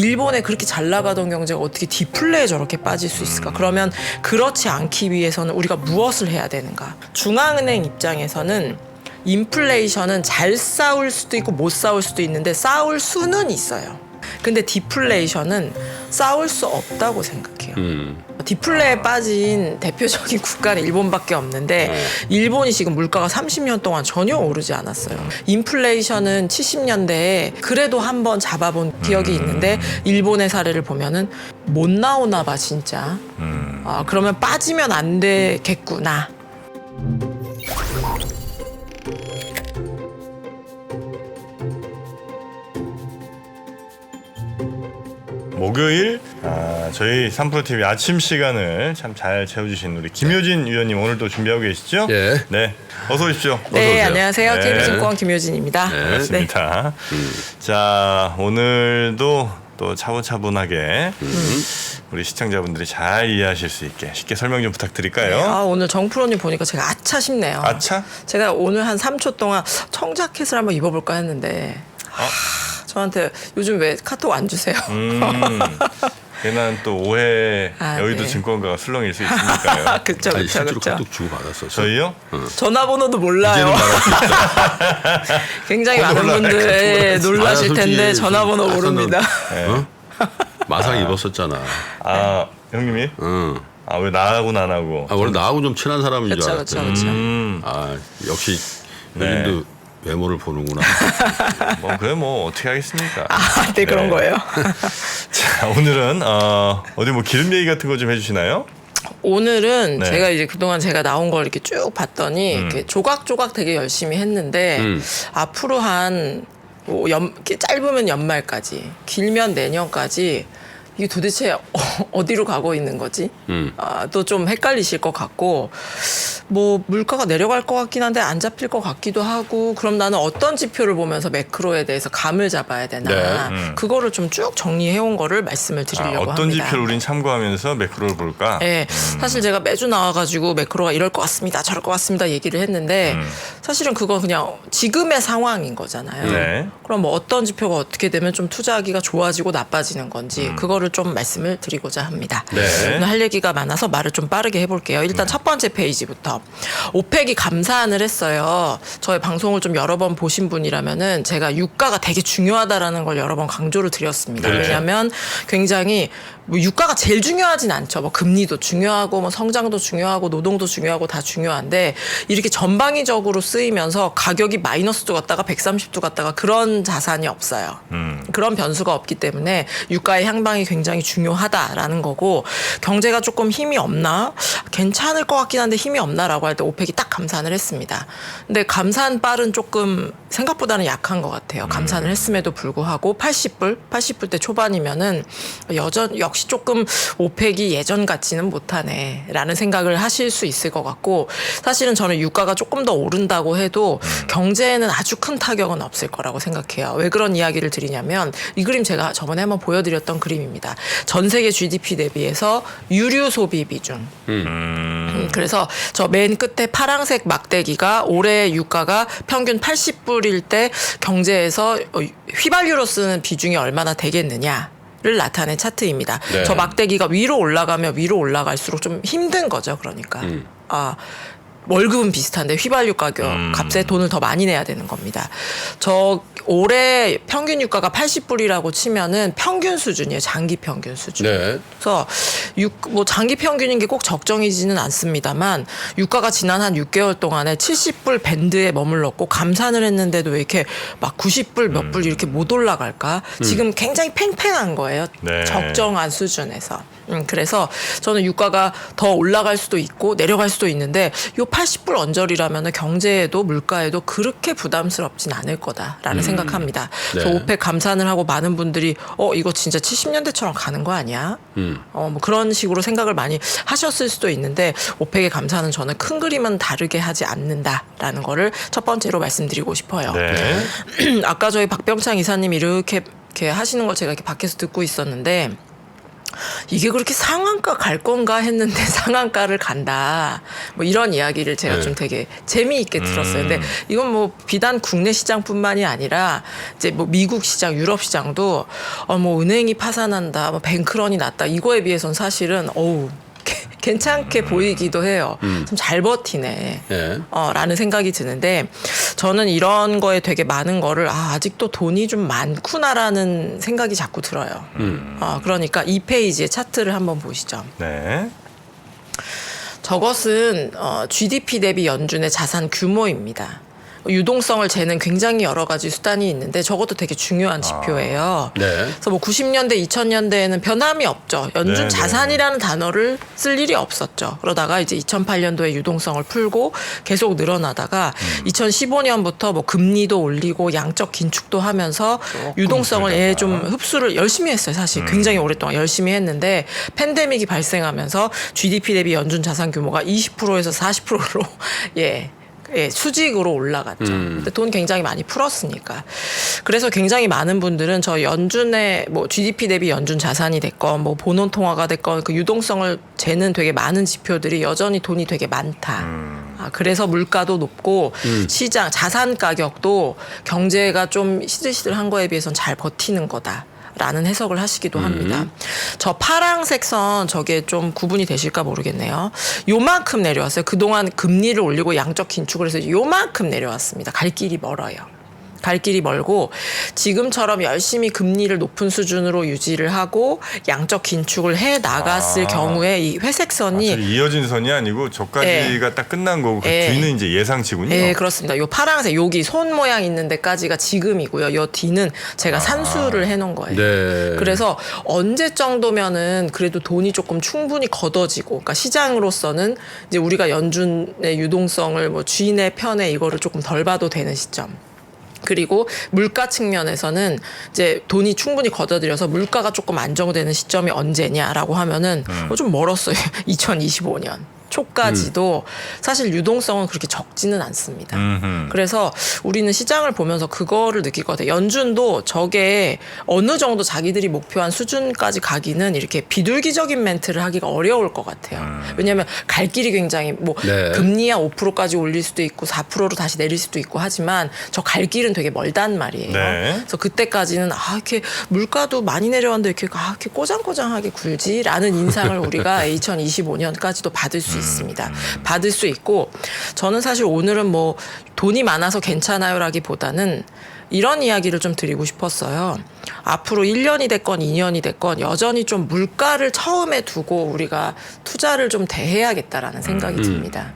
일본에 그렇게 잘 나가던 경제가 어떻게 디플레에 저렇게 빠질 수 있을까? 그러면 그렇지 않기 위해서는 우리가 무엇을 해야 되는가? 중앙은행 입장에서는 인플레이션은 잘 싸울 수도 있고 못 싸울 수도 있는데 싸울 수는 있어요. 근데 디플레이션은 싸울 수 없다고 생각해요. 디플레에 빠진 대표적인 국가는 일본밖에 없는데 일본이 지금 물가가 30년 동안 전혀 오르지 않았어요. 인플레이션은 70년대에 그래도 한번 잡아본 기억이 있는데 일본의 사례를 보면은 못 나오나 봐 진짜. 그러면 빠지면 안 되겠구나. 목요일 저희 3프로TV 아침 시간을 참 잘 채워주신 우리 김효진 위원님 오늘도 준비하고 계시죠? 예. 네. 어서 오십시오. 네, 어서 오세요. 안녕하세요. 네. KB증권 김효진입니다. 반갑습니다. 자, 오늘도 또 차분차분하게 우리 시청자분들이 잘 이해하실 수 있게 쉽게 설명 좀 부탁드릴까요? 오늘 정프로님 보니까 제가 아차 싶네요. 아차? 제가 오늘 한 3초 동안 청자켓을 한번 입어볼까 했는데 저한테 요즘 왜 카톡 안 주세요? 괜한 또 오해 여의도 네. 증권가가 술렁일 수 있으니까요. 그쵸, 아니, 그쵸, 실제로 그쵸. 카톡 주고 받았어. 저희요? 전화번호도 몰라요. 이제는 말할 수 있다. 굉장히 많은 분들 놀라실 아, 텐데 솔직히 전화번호 아까는- 모릅니다. 어? 마상 입었었잖아. 형님이? 응. 왜 나하고는 안 하고? 원래 나하고 좀 친한 사람인 줄 그쵸, 알았지. 그쵸, 그쵸. 역시 네. 본인도 외모를 보는구나. 그래 어떻게 하겠습니까? 네, 그런 거예요. 자, 오늘은 어디 기름 얘기 같은 거 좀 해주시나요? 오늘은 네. 제가 이제 그동안 제가 나온 걸 이렇게 쭉 봤더니 이렇게 조각조각 되게 열심히 했는데 앞으로 이렇게 짧으면 연말까지, 길면 내년까지 이게 도대체 어디로 가고 있는 거지? 또 좀 헷갈리실 것 같고 물가가 내려갈 것 같긴 한데 안 잡힐 것 같기도 하고 그럼 나는 어떤 지표를 보면서 매크로에 대해서 감을 잡아야 되나 그거를 좀 쭉 정리해온 거를 말씀을 드리려고 어떤 합니다. 지표를 우린 참고하면서 매크로를 볼까? 네, 사실 제가 매주 나와가지고 매크로가 이럴 것 같습니다, 저럴 것 같습니다 얘기를 했는데 사실은 그거 그냥 지금의 상황인 거잖아요. 네. 그럼 어떤 지표가 어떻게 되면 좀 투자하기가 좋아지고 나빠지는 건지 그거를 좀 말씀을 드리고자 합니다. 네. 오늘 할 얘기가 많아서 말을 좀 빠르게 해볼게요. 일단 첫 번째 페이지부터 오펙이 감산을 했어요. 저의 방송을 좀 여러 번 보신 분이라면은 제가 유가가 되게 중요하다라는 걸 여러 번 강조를 드렸습니다. 네. 왜냐하면 굉장히 유가가 제일 중요하진 않죠. 금리도 중요하고 성장도 중요하고 노동도 중요하고 다 중요한데 이렇게 전방위적으로 쓰이면서 가격이 마이너스도 갔다가 130도 갔다가 그런 자산이 없어요. 그런 변수가 없기 때문에 유가의 향방이 굉장히 중요하다라는 거고 경제가 조금 힘이 없나? 괜찮을 것 같긴 한데 힘이 없나라고 할 때 오펙이 딱 감산을 했습니다. 근데 감산빨은 조금 생각보다는 약한 것 같아요. 감산을 했음에도 불구하고 80불대 초반이면은 역시 조금 오펙이 예전 같지는 못하네라는 생각을 하실 수 있을 것 같고 사실은 저는 유가가 조금 더 오른다고 해도 경제에는 아주 큰 타격은 없을 거라고 생각해요. 왜 그런 이야기를 드리냐면 이 그림 제가 저번에 한번 보여드렸던 그림입니다. 전 세계 GDP 대비해서 유류 소비 비중. 그래서 저 맨 끝에 파란색 막대기가 올해 유가가 평균 80불일 때 경제에서 휘발유로 쓰는 비중이 얼마나 되겠느냐. 를 나타낸 차트입니다. 네. 저 막대기가 위로 올라가면 위로 올라갈수록 좀 힘든 거죠. 그러니까 월급은 비슷한데 휘발유 가격 값에 돈을 더 많이 내야 되는 겁니다. 저 올해 평균 유가가 80불이라고 치면은 평균 수준이에요. 장기 평균 수준. 네. 그래서 장기 평균인 게 꼭 적정이지는 않습니다만 유가가 지난 한 6개월 동안에 70불 밴드에 머물렀고 감산을 했는데도 왜 이렇게 막 90불 몇 불 이렇게 못 올라갈까? 지금 굉장히 팽팽한 거예요. 네. 적정한 수준에서. 그래서 저는 유가가 더 올라갈 수도 있고 내려갈 수도 있는데 요 80불 언저리라면 경제에도 물가에도 그렇게 부담스럽진 않을 거다라는 생각합니다. 그래서 네. 오펙 감산을 하고 많은 분들이 이거 진짜 70년대처럼 가는 거 아니야? 그런 식으로 생각을 많이 하셨을 수도 있는데 오펙의 감산은 저는 큰 그림은 다르게 하지 않는다라는 거를 첫 번째로 말씀드리고 싶어요. 네. 아까 저희 박병창 이사님이 이렇게 하시는 걸 제가 이렇게 밖에서 듣고 있었는데 이게 그렇게 상한가 갈 건가 했는데 상한가를 간다. 뭐 이런 이야기를 제가 네. 좀 되게 재미있게 들었어요. 근데 이건 뭐 비단 국내 시장뿐만이 아니라 이제 뭐 미국 시장, 유럽 시장도 뭐 은행이 파산한다, 뭐 뱅크런이 났다. 이거에 비해서는 사실은 괜찮게 보이기도 해요. 좀 잘 버티네. 예. 라는 생각이 드는데 저는 이런 거에 되게 많은 거를 아직도 돈이 좀 많구나라는 생각이 자꾸 들어요. 그러니까 이 페이지의 차트를 한번 보시죠. 네. 저것은 GDP 대비 연준의 자산 규모입니다. 유동성을 재는 굉장히 여러 가지 수단이 있는데 저것도 되게 중요한 지표예요. 네. 그래서 뭐 90년대, 2000년대에는 변함이 없죠. 연준 네, 자산이라는 단어를 쓸 일이 없었죠. 그러다가 이제 2008년도에 유동성을 풀고 계속 늘어나다가 2015년부터 뭐 금리도 올리고 양적 긴축도 하면서 유동성을 좀 흡수를 열심히 했어요. 사실 굉장히 오랫동안 열심히 했는데 팬데믹이 발생하면서 GDP 대비 연준 자산 규모가 20%에서 40%로 수직으로 올라갔죠. 근데 돈 굉장히 많이 풀었으니까. 그래서 굉장히 많은 분들은 저 연준의 뭐 GDP 대비 연준 자산이 됐건 뭐 본원 통화가 됐건 그 유동성을 재는 되게 많은 지표들이 여전히 돈이 되게 많다. 그래서 물가도 높고 시장 자산 가격도 경제가 좀 시들시들한 거에 비해서는 잘 버티는 거다. 라는 해석을 하시기도 합니다. 저 파랑색 선 저게 좀 구분이 되실까 모르겠네요. 요만큼 내려왔어요. 그동안 금리를 올리고 양적 긴축을 해서 요만큼 내려왔습니다. 갈 길이 멀어요. 갈 길이 멀고 지금처럼 열심히 금리를 높은 수준으로 유지를 하고 양적 긴축을 해 나갔을 경우에 이 회색 선이 이어진 선이 아니고 저까지가 딱 끝난 거고 그 뒤는 이제 예상치군요. 네, 그렇습니다. 요 파란색 여기 손 모양 있는 데까지가 지금이고요. 요 뒤는 제가 산수를 해놓은 거예요. 네. 그래서 언제 정도면은 그래도 돈이 조금 충분히 걷어지고, 그러니까 시장으로서는 이제 우리가 연준의 유동성을 뭐 주인의 편에 이거를 조금 덜 봐도 되는 시점. 그리고 물가 측면에서는 이제 돈이 충분히 걷어들여서 물가가 조금 안정되는 시점이 언제냐라고 하면은 좀 멀었어요. 2025년. 초까지도 사실 유동성은 그렇게 적지는 않습니다. 그래서 우리는 시장을 보면서 그거를 느끼거든요. 연준도 저게 어느 정도 자기들이 목표한 수준까지 가기는 이렇게 비둘기적인 멘트를 하기가 어려울 것 같아요. 왜냐하면 갈 길이 굉장히 뭐 금리야 5%까지 올릴 수도 있고 4%로 다시 내릴 수도 있고 하지만 저 갈 길은 되게 멀단 말이에요. 네. 그래서 그때까지는 이렇게 물가도 많이 내려왔는데 이렇게 꼬장꼬장하게 굴지라는 인상을 우리가 2025년까지도 받을 수 있습니다. 받을 수 있고 저는 사실 오늘은 뭐 돈이 많아서 괜찮아요라기보다는 이런 이야기를 좀 드리고 싶었어요. 앞으로 1년이 됐건 2년이 됐건 여전히 좀 물가를 처음에 두고 우리가 투자를 좀 대해야겠다라는 생각이 듭니다.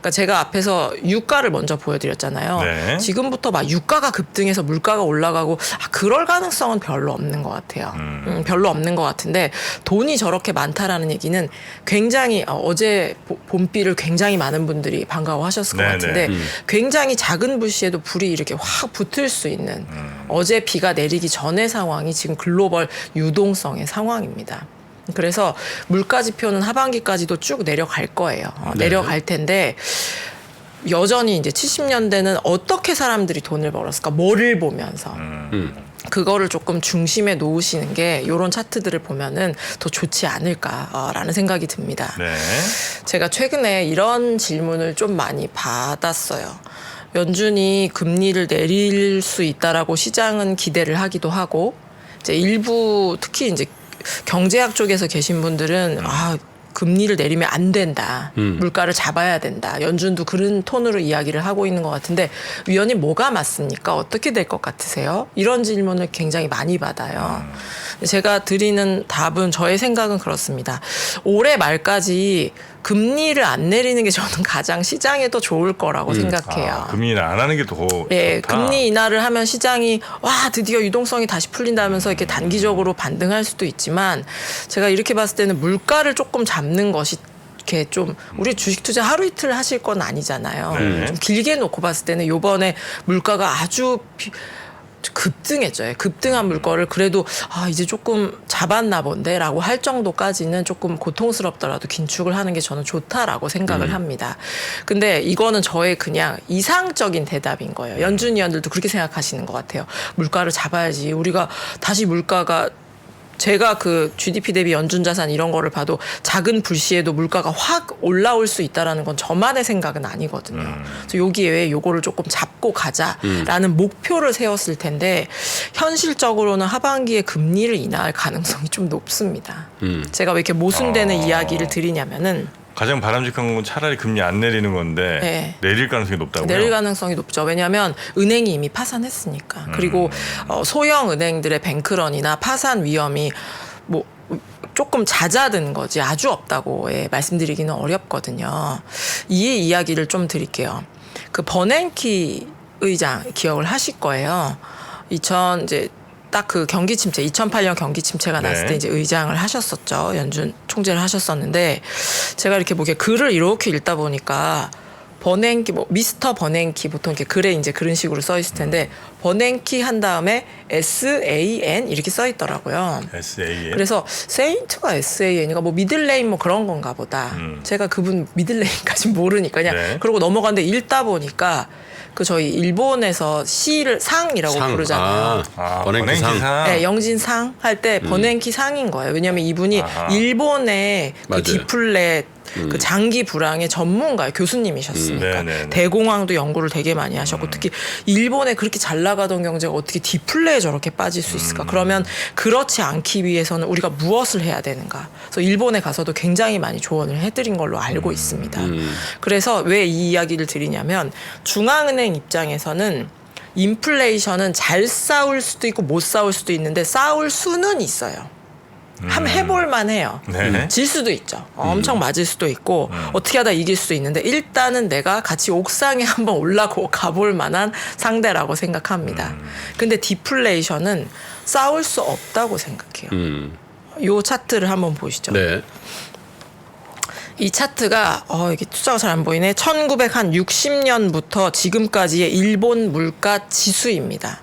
그러니까 제가 앞에서 유가를 먼저 보여드렸잖아요. 네. 지금부터 막 유가가 급등해서 물가가 올라가고 그럴 가능성은 별로 없는 것 같아요. 별로 없는 것 같은데 돈이 저렇게 많다라는 얘기는 굉장히 어제 봄비를 굉장히 많은 분들이 반가워하셨을 것 네네. 같은데 굉장히 작은 불씨에도 불이 이렇게 확 붙을 수 있는 어제 비가 내리기 전의 상황이 지금 글로벌 유동성의 상황입니다. 그래서 물가 지표는 하반기까지도 쭉 내려갈 거예요. 내려갈 텐데 여전히 이제 70년대는 어떻게 사람들이 돈을 벌었을까? 뭐를 보면서. 그거를 조금 중심에 놓으시는 게 이런 차트들을 보면은 더 좋지 않을까라는 생각이 듭니다. 네. 제가 최근에 이런 질문을 좀 많이 받았어요. 연준이 금리를 내릴 수 있다라고 시장은 기대를 하기도 하고 이제 일부 특히 이제 경제학 쪽에서 계신 분들은 금리를 내리면 안 된다. 물가를 잡아야 된다. 연준도 그런 톤으로 이야기를 하고 있는 것 같은데 위원님 뭐가 맞습니까? 어떻게 될 것 같으세요? 이런 질문을 굉장히 많이 받아요. 제가 드리는 답은 저의 생각은 그렇습니다. 올해 말까지 금리를 안 내리는 게 저는 가장 시장에도 좋을 거라고 생각해요. 금리를 안 하는 게 더 예, 좋다. 금리 인하를 하면 시장이 드디어 유동성이 다시 풀린다면서 이렇게 단기적으로 반등할 수도 있지만 제가 이렇게 봤을 때는 물가를 조금 잡는 것이 이렇게 좀 우리 주식 투자 하루 이틀 하실 건 아니잖아요. 네. 좀 길게 놓고 봤을 때는 요번에 물가가 아주 급등했죠. 급등한 물거를 그래도 이제 조금 잡았나 본데라고 할 정도까지는 조금 고통스럽더라도 긴축을 하는 게 저는 좋다라고 생각을 합니다. 근데 이거는 저의 그냥 이상적인 대답인 거예요. 연준 위원들도 그렇게 생각하시는 것 같아요. 물가를 잡아야지. 우리가 다시 물가가 제가 그 GDP 대비 연준 자산 이런 거를 봐도 작은 불시에도 물가가 확 올라올 수 있다라는 건 저만의 생각은 아니거든요. 그래서 여기에 요거를 조금 잡고 가자라는 목표를 세웠을 텐데 현실적으로는 하반기에 금리를 인하할 가능성이 좀 높습니다. 제가 왜 이렇게 모순되는 이야기를 드리냐면은 가장 바람직한 건 차라리 금리 안 내리는 건데 네. 내릴 가능성이 높다고요? 내릴 가능성이 높죠. 왜냐하면 은행이 이미 파산했으니까. 그리고 소형 은행들의 뱅크런이나 파산 위험이 뭐 조금 잦아든 거지 아주 없다고 말씀드리기는 어렵거든요. 이 이야기를 좀 드릴게요. 그 버냉키 의장 기억을 하실 거예요. 이제 딱 그 경기 침체, 2008년 경기 침체가 났을 때 이제 의장을 하셨었죠. 연준 총재를 하셨었는데 제가 이렇게 뭐 글을 이렇게 읽다 보니까 버냉키, 뭐 미스터 버냉키 보통 이렇게 글에 이제 그런 식으로 써 있을 텐데 버냉키 한 다음에 SAN 이렇게 써 있더라고요. SAN. 그래서 세인트가 SAN이가 뭐 미들네임 뭐 그런 건가 보다. 제가 그분 미들네임까지 모르니까 그냥 네. 그러고 넘어갔는데 읽다 보니까 그 저희 일본에서 시를 상이라고 부르잖아요. 버냉키 상. 네, 영진상 할 때 버냉키 상인 거예요. 왜냐하면 이분이 아하. 일본의 그 맞아요. 디플렛 그 장기 불황의 전문가 교수님이셨으니까 네네네. 대공황도 연구를 되게 많이 하셨고 특히 일본에 그렇게 잘 나가던 경제가 어떻게 디플레에 저렇게 빠질 수 있을까? 그러면 그렇지 않기 위해서는 우리가 무엇을 해야 되는가? 그래서 일본에 가서도 굉장히 많이 조언을 해드린 걸로 알고 있습니다. 그래서 왜 이 이야기를 드리냐면 중앙은행 입장에서는 인플레이션은 잘 싸울 수도 있고 못 싸울 수도 있는데 싸울 수는 있어요. 한번 해볼 만해요. 네. 질 수도 있죠. 엄청 맞을 수도 있고 어떻게 하다 이길 수도 있는데 일단은 내가 같이 옥상에 한번 올라고 가볼 만한 상대라고 생각합니다. 근데 디플레이션은 싸울 수 없다고 생각해요. 요 차트를 한번 보시죠. 네. 이 차트가 이게 숫자가 잘 안 보이네. 1960년부터 지금까지의 일본 물가 지수입니다.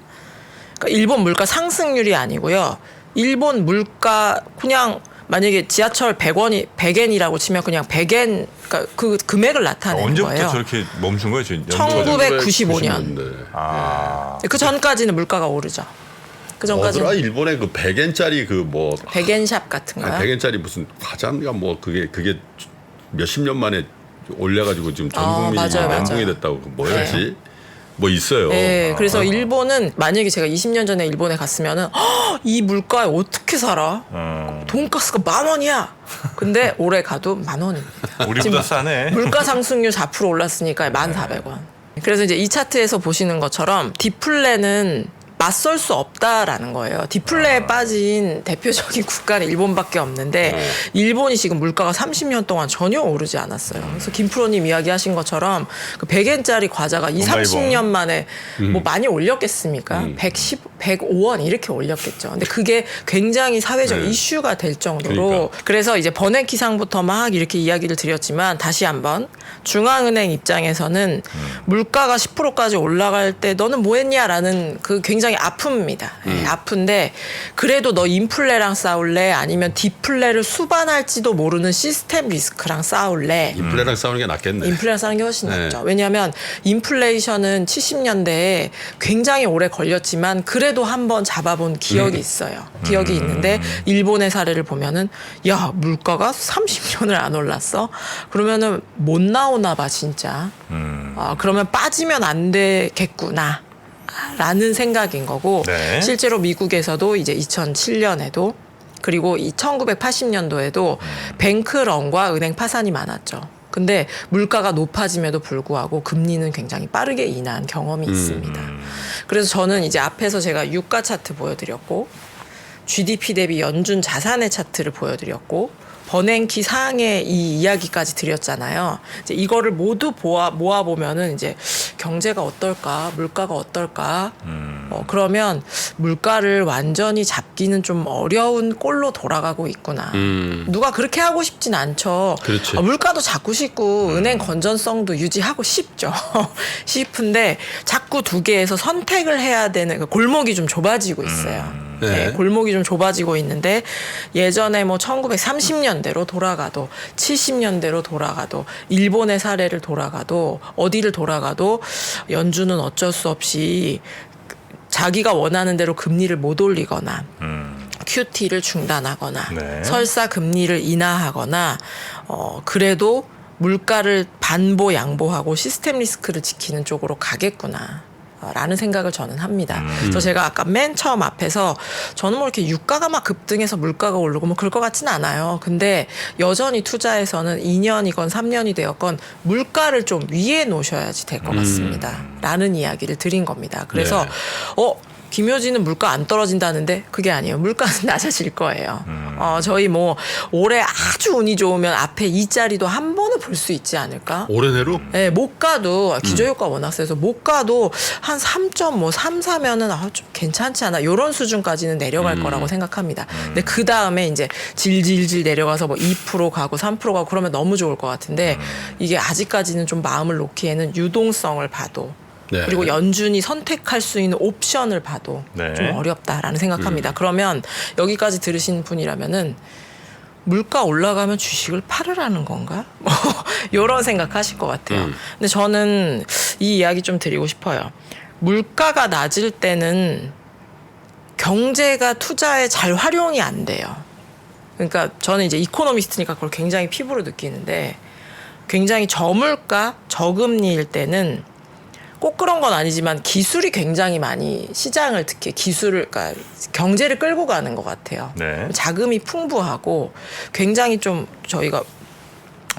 그러니까 일본 물가 상승률이 아니고요. 일본 물가 그냥 만약에 지하철 100엔이라고 치면 그냥 100엔 그러니까 그 금액을 나타내는 언제부터 거예요. 저렇게 멈춘 거예요? 1995년. 그 전까지는 물가가 오르죠. 그 전까지는 어더라 일본의 그 100엔짜리 그 뭐 100엔샵 같은 거요. 100엔짜리 무슨 과자인가 뭐 그게 몇십 년 만에 올려가지고 지금 전 국민이 맞아요, 멘붕이 맞아요. 됐다고 그 뭐였지? 뭐 있어요. 네, 그래서 일본은 만약에 제가 20년 전에 일본에 갔으면은 이 물가에 어떻게 살아? 돈가스가 10,000원이야. 근데 올해 가도 10,000원입니다. 우리보다 싸네. 물가 상승률 4% 올랐으니까 1,400원. 그래서 이제 이 차트에서 보시는 것처럼 디플레는 맞설 수 없다라는 거예요. 디플레에 빠진 대표적인 국가는 일본밖에 없는데 일본이 지금 물가가 30년 동안 전혀 오르지 않았어요. 그래서 김프로님 이야기하신 것처럼 그 100엔짜리 과자가 30년 만에 뭐 많이 올렸겠습니까? 105원 이렇게 올렸겠죠. 근데 그게 굉장히 사회적 이슈가 될 정도로 그러니까. 그래서 이제 버냉키 상부터 막 이렇게 이야기를 드렸지만 다시 한번 중앙은행 입장에서는 물가가 10%까지 올라갈 때 너는 뭐 했냐라는 그 굉장히 아픕니다. 예, 아픈데 그래도 너 인플레랑 싸울래? 아니면 디플레를 수반할지도 모르는 시스템 리스크랑 싸울래? 인플레랑 싸우는 게 낫겠네. 인플레랑 싸우는 게 훨씬 네. 낫죠. 왜냐하면 인플레이션은 70년대에 굉장히 오래 걸렸지만 그래도 한번 잡아본 기억이 있어요. 기억이 있는데 일본의 사례를 보면은 야 물가가 30년을 안 올랐어? 그러면은 못 나오나 봐 진짜. 그러면 빠지면 안 되겠구나. 라는 생각인 거고 네. 실제로 미국에서도 이제 2007년에도 그리고 이 1980년도에도 뱅크런과 은행 파산이 많았죠. 근데 물가가 높아짐에도 불구하고 금리는 굉장히 빠르게 인하한 경험이 있습니다. 그래서 저는 이제 앞에서 제가 유가 차트 보여드렸고 GDP 대비 연준 자산의 차트를 보여드렸고 버냉키 상의 이 이야기까지 드렸잖아요. 이제 이거를 모두 모아 보면은 이제 경제가 어떨까, 물가가 어떨까. 그러면 물가를 완전히 잡기는 좀 어려운 꼴로 돌아가고 있구나. 누가 그렇게 하고 싶진 않죠. 그렇지. 물가도 잡고 싶고 은행 건전성도 유지하고 싶죠. 싶은데 자꾸 두 개에서 선택을 해야 되는 그 골목이 좀 좁아지고 있어요. 네, 골목이 좀 좁아지고 있는데 예전에 뭐 1930년대로 돌아가도 70년대로 돌아가도 일본의 사례를 돌아가도 어디를 돌아가도 연준은 어쩔 수 없이 자기가 원하는 대로 금리를 못 올리거나 QT를 중단하거나 네. 설사 금리를 인하하거나 그래도 물가를 반보 양보하고 시스템 리스크를 지키는 쪽으로 가겠구나. 라는 생각을 저는 합니다. 그래서 제가 아까 맨 처음 앞에서 저는 뭐 이렇게 유가가 막 급등해서 물가가 오르고 뭐 그럴 것 같지는 않아요. 근데 여전히 투자에서는 2년이건 3년이 되었건 물가를 좀 위에 놓으셔야지 될 것 같습니다. 라는 이야기를 드린 겁니다. 그래서 김효진은 물가 안 떨어진다는데 그게 아니에요. 물가는 낮아질 거예요. 저희 뭐 올해 아주 운이 좋으면 앞에 2자리도 한 번은 볼 수 있지 않을까? 올해 내로? 네, 못 가도 기저효과 워낙 세서 못 가도 한 3.3 사면은 좀 괜찮지 않아? 이런 수준까지는 내려갈 거라고 생각합니다. 근데 그 다음에 이제 질질질 내려가서 뭐 2% 가고 3% 가고 그러면 너무 좋을 것 같은데 이게 아직까지는 좀 마음을 놓기에는 유동성을 봐도 네. 그리고 연준이 선택할 수 있는 옵션을 봐도 네. 좀 어렵다라는 생각합니다. 그러면 여기까지 들으신 분이라면은 물가 올라가면 주식을 팔으라는 건가? 뭐 이런 생각하실 것 같아요. 근데 저는 이 이야기 좀 드리고 싶어요. 물가가 낮을 때는 경제가 투자에 잘 활용이 안 돼요. 그러니까 저는 이제 이코노미스트니까 그걸 굉장히 피부로 느끼는데 굉장히 저물가, 저금리일 때는 꼭 그런 건 아니지만 기술이 굉장히 많이 시장을 특히 그러니까 경제를 끌고 가는 것 같아요. 네. 자금이 풍부하고 굉장히 좀 저희가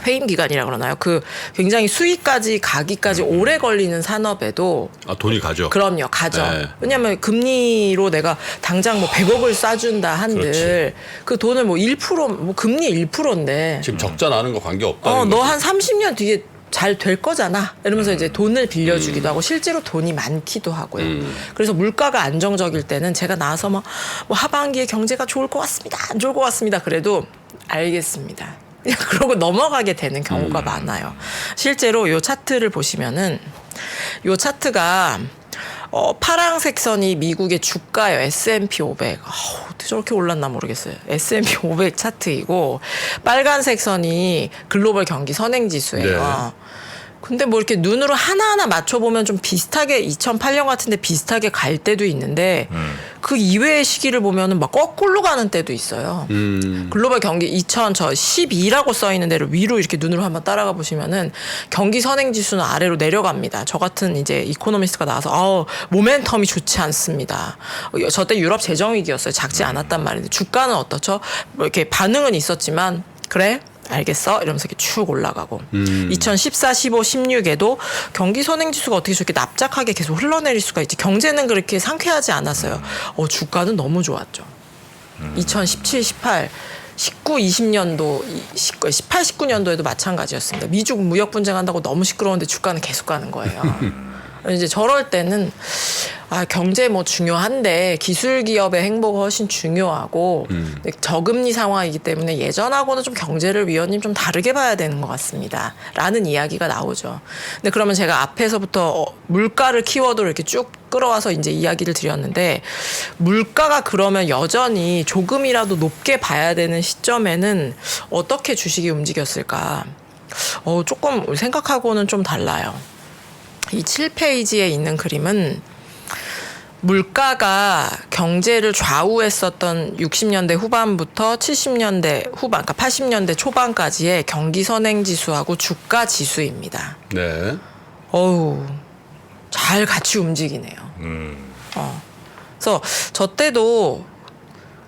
회임 기간이라 그러나요? 그 굉장히 수익까지 가기까지 오래 걸리는 산업에도 돈이 가죠. 그럼요, 가죠. 네. 왜냐하면 금리로 내가 당장 뭐 100억을 싸준다 한들 그 돈을 뭐 1%, 뭐 금리 1%인데 지금 적자 나는 거 관계 없다는 너 거지. 한 30년 뒤에 잘 될 거잖아. 이러면서 이제 돈을 빌려주기도 하고 실제로 돈이 많기도 하고요. 그래서 물가가 안정적일 때는 제가 나와서 뭐 하반기에 경제가 좋을 것 같습니다. 안 좋을 것 같습니다. 그래도 알겠습니다. 그냥 그러고 넘어가게 되는 경우가 많아요. 실제로 요 차트를 보시면은 요 차트가 파랑색 선이 미국의 주가예요. S&P 500. 어떻게 저렇게 올랐나 모르겠어요. S&P 500 차트이고 빨간색 선이 글로벌 경기 선행지수예요. 근데 뭐 이렇게 눈으로 하나하나 맞춰보면 좀 비슷하게 2008년 같은데 비슷하게 갈 때도 있는데 그 이외의 시기를 보면은 막 거꾸로 가는 때도 있어요. 글로벌 경기 2012라고 써 있는 데를 위로 이렇게 눈으로 한번 따라가 보시면은 경기 선행 지수는 아래로 내려갑니다. 저 같은 이제 이코노미스트가 나와서 모멘텀이 좋지 않습니다. 저 때 유럽 재정 위기였어요. 작지 않았단 말인데 주가는 어떻죠? 뭐 이렇게 반응은 있었지만 그래? 알겠어? 이러면서 이렇게 쭉 올라가고 2014, 15, 16에도 경기 선행지수가 어떻게 저렇게 납작하게 계속 흘러내릴 수가 있지. 경제는 그렇게 상쾌하지 않았어요. 주가는 너무 좋았죠. 2017, 18, 19, 20년도, 18, 19년도에도 마찬가지였습니다. 미중 무역 분쟁한다고 너무 시끄러운데 주가는 계속 가는 거예요. 이제 저럴 때는 경제 뭐 중요한데 기술 기업의 행보가 훨씬 중요하고 저금리 상황이기 때문에 예전하고는 좀 경제를 위원님 좀 다르게 봐야 되는 것 같습니다. 라는 이야기가 나오죠. 근데 그러면 제가 앞에서부터 물가를 키워드로 이렇게 쭉 끌어와서 이제 이야기를 드렸는데 물가가 그러면 여전히 조금이라도 높게 봐야 되는 시점에는 어떻게 주식이 움직였을까? 조금 생각하고는 좀 달라요. 이 7페이지에 있는 그림은 물가가 경제를 좌우했었던 60년대 후반부터 70년대 후반, 그러니까 80년대 초반까지의 경기 선행지수하고 주가 지수입니다. 네. 잘 같이 움직이네요. 그래서 저 때도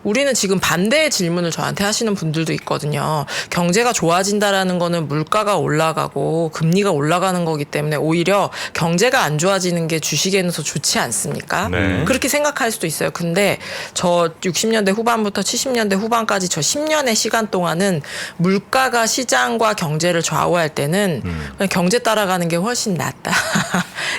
우리는 지금 반대의 질문을 저한테 하시는 분들도 있거든요. 경제가 좋아진다라는 거는 물가가 올라가고 금리가 올라가는 거기 때문에 오히려 경제가 안 좋아지는 게 주식에는 더 좋지 않습니까? 네. 그렇게 생각할 수도 있어요. 근데 저 60년대 후반부터 70년대 후반까지 저 10년의 시간 동안은 물가가 시장과 경제를 좌우할 때는 그냥 경제 따라가는 게 훨씬 낫다.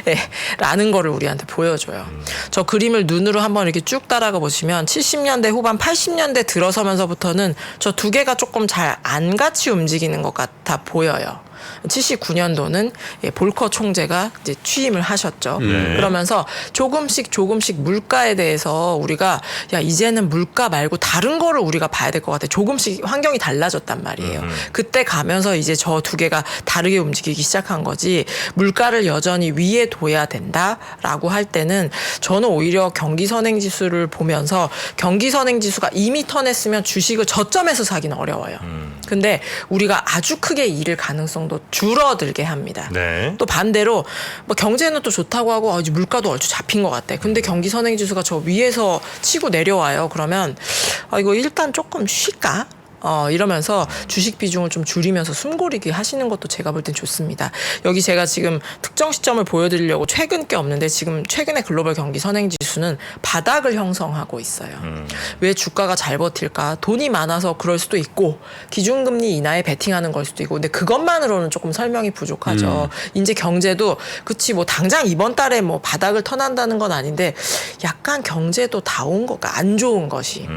네, 라는 거를 우리한테 보여줘요. 저 그림을 눈으로 한번 이렇게 쭉 따라가 보시면 70년대 후반 80년대 들어서면서부터는 저 두 개가 조금 잘 안 같이 움직이는 것 같아 보여요. 79년도는 볼커 총재가 이제 취임을 하셨죠. 그러면서 조금씩 물가에 대해서 우리가 야 이제는 물가 말고 다른 거를 우리가 봐야 될 것 같아. 조금씩 환경이 달라졌단 말이에요. 그때 가면서 이제 저 두 개가 다르게 움직이기 시작한 거지. 물가를 여전히 위에 둬야 된다라고 할 때는 저는 오히려 경기 선행 지수를 보면서 경기 선행 지수가 이미 턴했으면 주식을 저점에서 사기는 어려워요. 근데 우리가 아주 크게 잃을 가능성도 줄어들게 합니다. 네. 또 반대로 뭐 경제는 또 좋다고 하고 이제 물가도 얼추 잡힌 것 같아. 근데 경기 선행 지수가 저 위에서 치고 내려와요. 그러면 이거 일단 조금 쉴까? 이러면서 주식 비중을 좀 줄이면서 숨고르기 하시는 것도 제가 볼 땐 좋습니다. 여기 제가 지금 특정 시점을 보여드리려고 최근 게 없는데 지금 최근에 글로벌 경기 선행지수는 바닥을 형성하고 있어요. 왜 주가가 잘 버틸까? 돈이 많아서 그럴 수도 있고 기준금리 인하에 베팅하는 걸 수도 있고 근데 그것만으로는 조금 설명이 부족하죠. 이제 경제도 그치 뭐 당장 이번 달에 뭐 바닥을 턴한다는 건 아닌데 약간 경제도 다운 거가 안 좋은 것이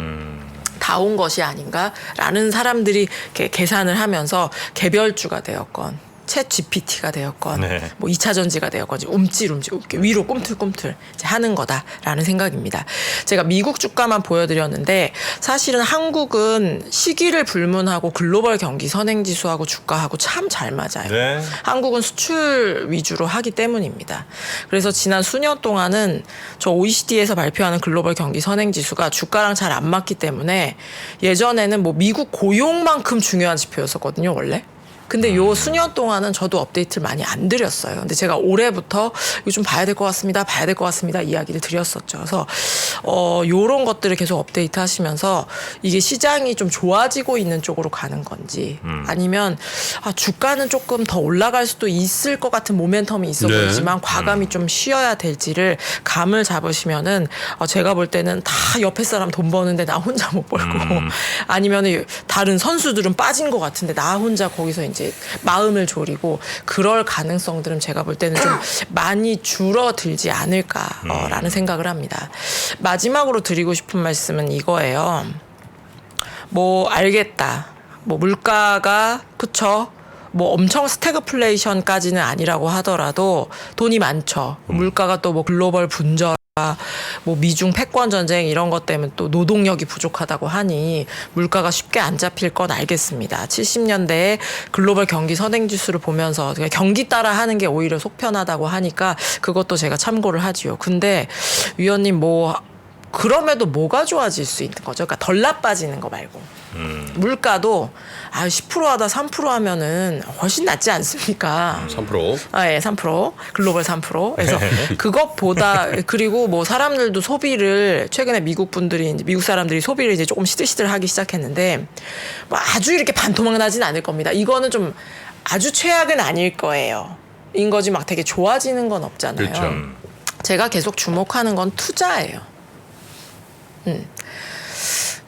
다운 것이 아닌가라는 사람들이 이렇게 계산을 하면서 개별주가 되었건 챗 GPT가 되었건 네. 뭐 2차 전지가 되었건 움찔움찔 이렇게 위로 꿈틀꿈틀 이제 하는 거다라는 생각입니다. 제가 미국 주가만 보여드렸는데 사실은 한국은 시기를 불문하고 글로벌 경기 선행지수하고 주가하고 참 잘 맞아요. 네. 한국은 수출 위주로 하기 때문입니다. 그래서 지난 수년 동안은 저 OECD에서 발표하는 글로벌 경기 선행지수가 주가랑 잘 안 맞기 때문에 예전에는 뭐 미국 고용만큼 중요한 지표였었거든요, 원래. 근데 요 수년 동안은 저도 업데이트를 많이 안 드렸어요. 근데 제가 올해부터 이거 좀 봐야 될 것 같습니다. 이야기를 드렸었죠. 그래서 요런 것들을 계속 업데이트 하시면서 이게 시장이 좀 좋아지고 있는 쪽으로 가는 건지 아니면 주가는 조금 더 올라갈 수도 있을 것 같은 모멘텀이 있어 네. 보이지만 과감히 좀 쉬어야 될지를 감을 잡으시면은 제가 볼 때는 다 옆에 사람 돈 버는데 나 혼자 못 벌고 아니면은 다른 선수들은 빠진 것 같은데 나 혼자 거기서 이제 마음을 졸이고 그럴 가능성들은 제가 볼 때는 좀 많이 줄어들지 않을까라는 생각을 합니다. 마지막으로 드리고 싶은 말씀은 이거예요. 뭐 알겠다. 뭐 물가가 그쵸? 뭐 엄청 스태그플레이션까지는 아니라고 하더라도 돈이 많죠. 물가가 또 뭐 글로벌 분절 뭐 미중 패권 전쟁 이런 것 때문에 또 노동력이 부족하다고 하니 물가가 쉽게 안 잡힐 건 알겠습니다. 70년대에 글로벌 경기 선행지수를 보면서 경기 따라 하는 게 오히려 속편하다고 하니까 그것도 제가 참고를 하지요. 근데 위원님 뭐 그럼에도 뭐가 좋아질 수 있는 거죠? 그러니까 덜 나빠지는 거 말고. 물가도 10% 하다 3% 하면은 훨씬 낫지 않습니까? 3%. 예, 3%. 글로벌 3%. 그래서 그것보다 그리고 뭐 사람들도 소비를 최근에 미국 사람들이 소비를 이제 조금 시들시들 하기 시작했는데 뭐 아주 이렇게 반토막 나진 않을 겁니다. 이거는 좀 아주 최악은 아닐 거예요. 인 거지 막 되게 좋아지는 건 없잖아요. 그렇죠. 제가 계속 주목하는 건 투자예요.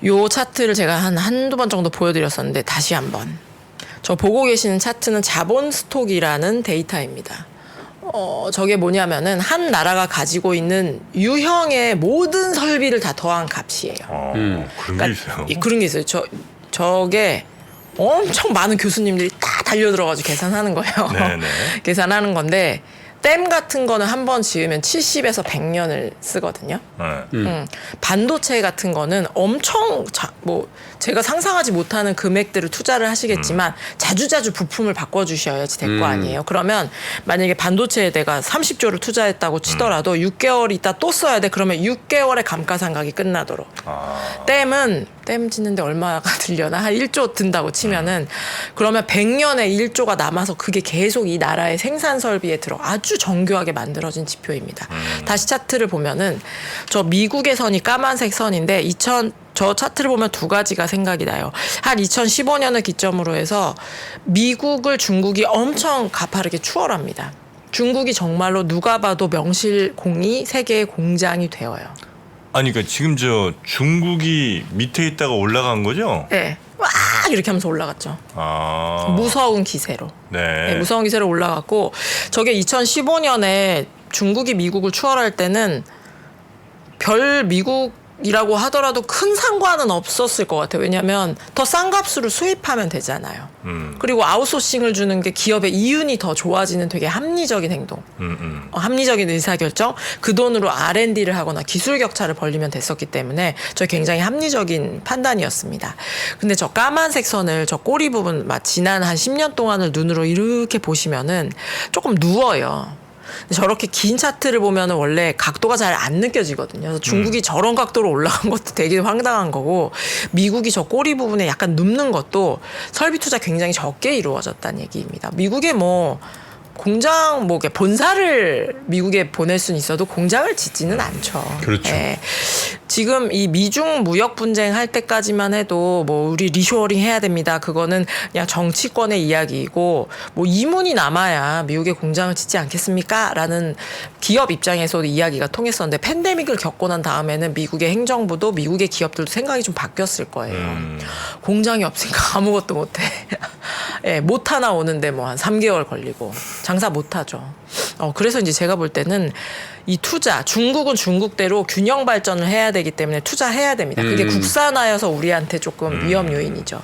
요 차트를 제가 한두 번 정도 보여드렸었는데 다시 한번. 저 보고 계시는 차트는 자본 스톡이라는 데이터입니다. 저게 뭐냐면은 한 나라가 가지고 있는 유형의 모든 설비를 다 더한 값이에요. 그런 게 있어요. 그런 게 있어요. 저게 엄청 많은 교수님들이 다 달려들어가지고 계산하는 거예요. 네네. 계산하는 건데 댐 같은 거는 한 번 지으면 70에서 100년을 쓰거든요. 네. 반도체 같은 거는 엄청 제가 상상하지 못하는 금액들을 투자를 하시겠지만 자주자주 부품을 바꿔주셔야지 될 거 아니에요. 그러면 만약에 반도체에 내가 30조를 투자했다고 치더라도 6개월 있다 또 써야 돼. 그러면 6개월의 감가상각이 끝나도록. 댐 짓는데 얼마가 들려나? 한 1조 든다고 치면은 그러면 100년에 1조가 남아서 그게 계속 이 나라의 생산 설비에 들어 아주 정교하게 만들어진 지표입니다. 다시 차트를 보면은 저 미국의 선이 까만색 선인데 저 차트를 보면 두 가지가 생각이 나요. 한 2015년을 기점으로 해서 미국을 중국이 엄청 가파르게 추월합니다. 중국이 정말로 누가 봐도 명실공히 세계의 공장이 되어요. 아니 그러니까 지금 저 중국이 밑에 있다가 올라간 거죠? 네. 와 이렇게 하면서 올라갔죠. 무서운 기세로. 네. 무서운 기세로 올라갔고 저게 2015년에 중국이 미국을 추월할 때는 별 미국 이라고 하더라도 큰 상관은 없었을 것 같아요. 왜냐하면 더 싼 값으로 수입하면 되잖아요. 그리고 아웃소싱을 주는 게 기업의 이윤이 더 좋아지는 되게 합리적인 행동, 합리적인 의사결정, 그 돈으로 R&D를 하거나 기술 격차를 벌리면 됐었기 때문에 저 굉장히 합리적인 판단이었습니다. 근데 저 까만색 선을 저 꼬리 부분 지난 한 10년 동안을 눈으로 이렇게 보시면은 조금 누워요. 저렇게 긴 차트를 보면은 원래 각도가 잘 안 느껴지거든요. 그래서 중국이 저런 각도로 올라간 것도 되게 황당한 거고, 미국이 저 꼬리 부분에 약간 눕는 것도 설비 투자 굉장히 적게 이루어졌다는 얘기입니다. 미국에 뭐 공장 뭐 본사를 미국에 보낼 수는 있어도 공장을 짓지는 않죠. 그렇죠. 예. 지금 이 미중 무역 분쟁 할 때까지만 해도 뭐 우리 리쇼어링 해야 됩니다. 그거는 그냥 정치권의 이야기이고 뭐 이문이 남아야 미국에 공장을 짓지 않겠습니까? 라는 기업 입장에서도 이야기가 통했었는데, 팬데믹을 겪고 난 다음에는 미국의 행정부도 미국의 기업들도 생각이 좀 바뀌었을 거예요. 공장이 없으니까 아무것도 못해. 예, 못 하나 오는데 뭐 한 3개월 걸리고 장사 못 하죠. 그래서 이제 제가 볼 때는 이 투자, 중국은 중국대로 균형 발전을 해야 되기 때문에 투자해야 됩니다. 그게 국산화여서 우리한테 조금 위험 요인이죠.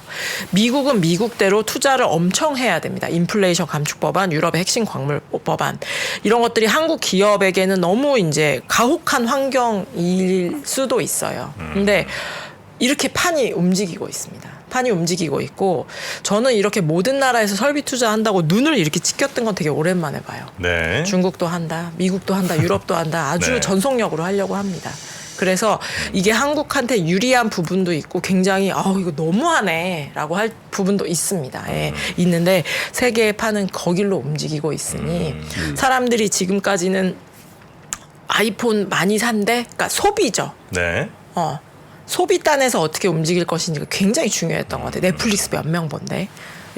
미국은 미국대로 투자를 엄청 해야 됩니다. 인플레이션 감축 법안, 유럽의 핵심 광물 법안, 이런 것들이 한국 기업에게는 너무 이제 가혹한 환경일 수도 있어요. 근데 이렇게 판이 움직이고 있습니다. 판이 움직이고 있고, 저는 이렇게 모든 나라에서 설비 투자한다고 눈을 이렇게 치켰던 건 되게 오랜만에 봐요. 네. 중국도 한다, 미국도 한다, 유럽도 한다. 아주 네. 전속력으로 하려고 합니다. 그래서 이게 한국한테 유리한 부분도 있고 굉장히 이거 너무하네 라고 할 부분도 있습니다. 예, 있는데 세계의 판은 거길로 움직이고 있으니 사람들이 지금까지는 아이폰 많이 산대? 그러니까 소비죠. 네. 소비단에서 어떻게 움직일 것인지가 굉장히 중요했던 것 같아요. 넷플릭스 몇 명 본데.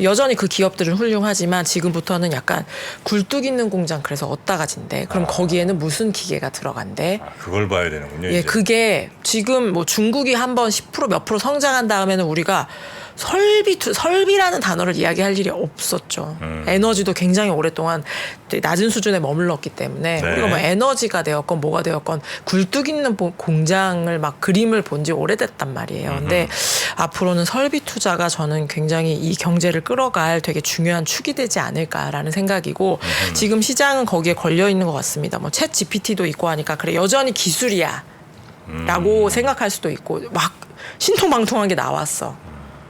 여전히 그 기업들은 훌륭하지만 지금부터는 약간 굴뚝 있는 공장, 그래서 얻다가 진대. 그럼 거기에는 무슨 기계가 들어간대. 그걸 봐야 되는군요. 예, 이제. 그게 지금 뭐 중국이 한번 10% 몇 프로 성장한 다음에는 우리가 설비라는 단어를 이야기할 일이 없었죠. 에너지도 굉장히 오랫동안 낮은 수준에 머물렀기 때문에 네. 우리가 뭐 에너지가 되었건 뭐가 되었건 굴뚝 있는 공장을 막 그림을 본 지 오래됐단 말이에요. 근데 앞으로는 설비 투자가 저는 굉장히 이 경제를 끌어갈 되게 중요한 축이 되지 않을까라는 생각이고, 지금 시장은 거기에 걸려 있는 것 같습니다. 뭐 챗 GPT도 있고 하니까 그래 여전히 기술이야 라고 생각할 수도 있고, 막 신통방통한 게 나왔어.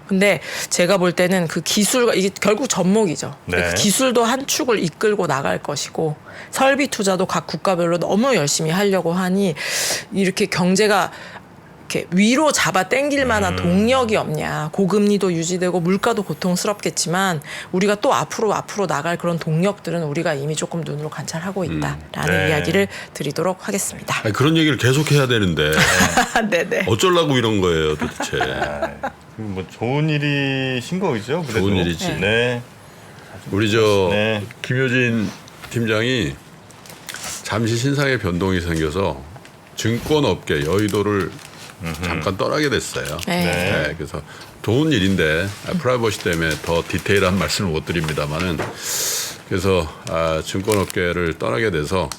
근데 제가 볼 때는 그 기술과 이게 결국 접목이죠. 네. 그 기술도 한 축을 이끌고 나갈 것이고, 설비 투자도 각 국가별로 너무 열심히 하려고 하니 이렇게 경제가 이렇게 위로 잡아 당길 만한 동력이 없냐. 고금리도 유지되고 물가도 고통스럽겠지만 우리가 또 앞으로 나갈 그런 동력들은 우리가 이미 조금 눈으로 관찰하고 있다라는 네. 이야기를 드리도록 하겠습니다. 아니, 그런 얘기를 계속 해야 되는데 네네. 어쩌려고 이런 거예요, 도대체. 뭐 좋은 일이신 거죠? 그래도. 좋은 일이지. 네. 우리 네. 김효진 팀장이 잠시 신상의 변동이 생겨서 증권업계 여의도를 잠깐 떠나게 됐어요. 네. 네, 그래서 좋은 일인데 프라이버시 때문에 더 디테일한 말씀을 못 드립니다만은, 그래서 증권업계를 떠나게 돼서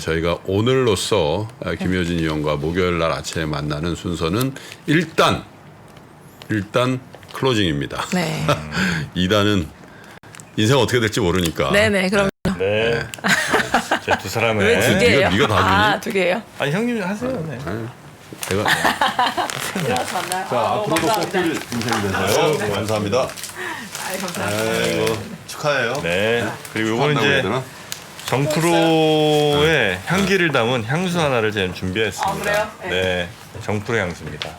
저희가 오늘로써 김효진 의원과 목요일 날 아침에 만나는 순서는 일단 클로징입니다. 네. 2단은 인생 어떻게 될지 모르니까. 네네. 그럼 네. 제 두 사람의. 왜 두 개예요? 네가 다 주니? 2개예요. 아니 형님 하세요. 네. 제가 자, 앞으로도 꽃길 인생되세요. 감사합니다. 아이고, 축하해요. 네. 그리고 이거는 축하한다고 해야 이제 되나? 정프로의 향기를 담은 향수 하나를 제가 준비했습니다. 그래요? 네. 정프로 향수입니다.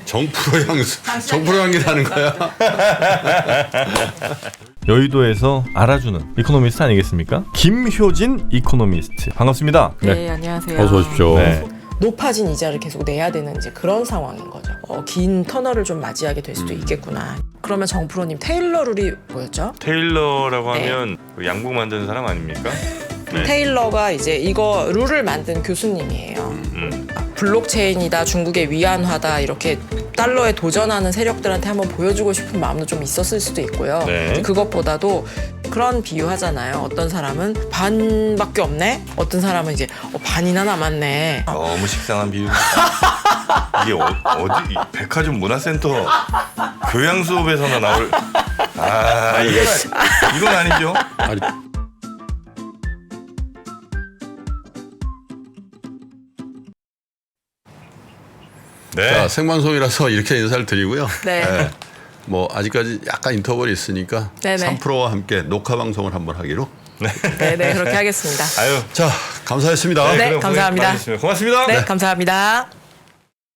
정프로 향수, 정프로 향기 나는 거야. 여의도에서 알아주는 이코노미스트 아니겠습니까? 김효진 이코노미스트. 반갑습니다. 네, 안녕하세요. 어서 오십시오. 네. 높아진 이자를 계속 내야 되는 이제 그런 상황인 거죠. 긴 터널을 좀 맞이하게 될 수도 있겠구나. 그러면 정프로님 테일러 룰이 뭐였죠? 테일러라고 네. 하면 그 양복 만드는 사람 아닙니까? 네. 테일러가 이제 이거 룰을 만든 교수님이에요. 블록체인이다, 중국의 위안화다, 이렇게 달러에 도전하는 세력들한테 한번 보여주고 싶은 마음도 좀 있었을 수도 있고요. 네. 그것보다도 그런 비유하잖아요. 어떤 사람은 반밖에 없네. 어떤 사람은 이제 반이나 남았네. 너무 식상한 비유. 이게 어디 백화점 문화센터 교양 수업에서나 나올. 이건 아니죠. 아니, 네. 자, 생방송이라서 이렇게 인사를 드리고요. 네. 예, 뭐 아직까지 약간 인터벌이 있으니까 네네. 3프로와 함께 녹화 방송을 한번 하기로. 네네 그렇게 하겠습니다. 아유. 자, 감사했습니다. 네, 그럼 감사합니다. 고생 많으셨습니다. 고맙습니다. 네, 감사합니다.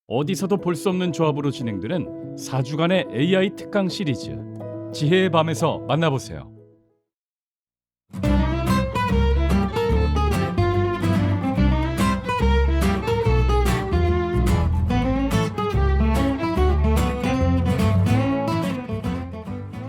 어디서도 볼 수 없는 조합으로 진행되는 4주간의 AI 특강 시리즈 지혜의 밤에서 만나보세요.